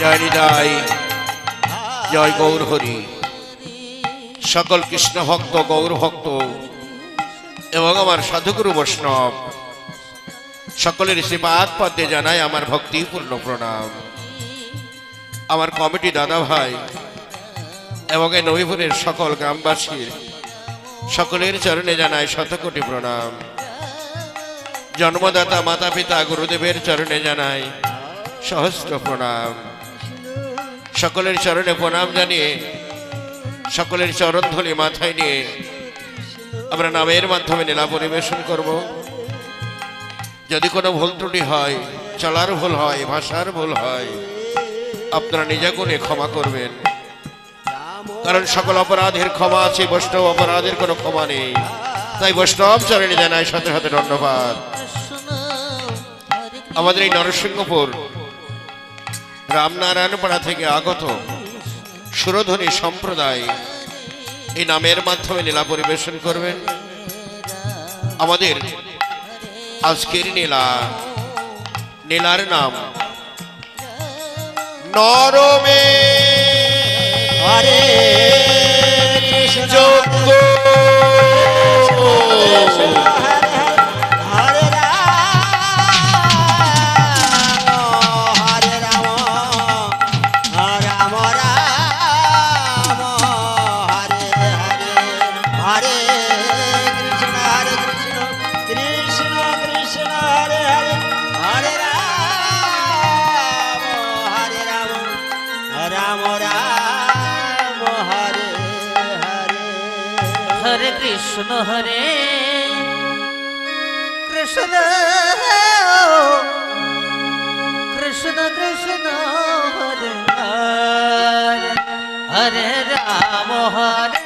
জয় নিতাই, জয় গৌর হরি। সকল কৃষ্ণ ভক্ত, গৌর ভক্ত এবং আমার সাধুগুরু বৈষ্ণব সকলের শ্রীপাদ পদ্মে জানাই আমার ভক্তিপূর্ণ প্রণাম। আমার কমিটি দাদা ভাই এবং এই নবীপুরের সকল গ্রামবাসীর সকলের চরণে জানাই শতকোটি প্রণাম। জন্মদাতা মাতা পিতা গুরুদেবের চরণে জানাই সহস্র প্রণাম। সকলের চরণে প্রণাম জানিয়ে সকলের চরণধূলি মাথায় নিয়ে আমরা নামের মাধ্যমে লীলা পরিবেশন করব। যদি কোনো ভুল ত্রুটি হয়, চলার ভুল হয়, ভাষার ভুল হয়, আপনারা নিজে গুণে ক্ষমা করবেন, কারণ সকল অপরাধের ক্ষমা আছে, বৈষ্ণব অপরাধের কোনো ক্ষমা নেই। তাই বৈষ্ণব চরণে জানাই সাথে সাথে ধন্যবাদ। আমাদের এই নরসিংহপুর রামনারায়ণপাড়া থেকে আগত সুরধ্বনি সম্প্রদায় এই নামের মাধ্যমে লীলা পরিবেশন করবেন। আমাদের আজকের নীলার নাম নরমে হরে যোগ্য। হরে রাম রাম রাম হরে হরে হরে কৃষ্ণ কৃষ্ণ কৃষ্ণ হরে হরে হরে রাম রাম রাম হরে হরে হরে কৃষ্ণ হরে কৃষ্ণ কৃষ্ণ কৃষ্ণ হরে হরে হরে রাম হরে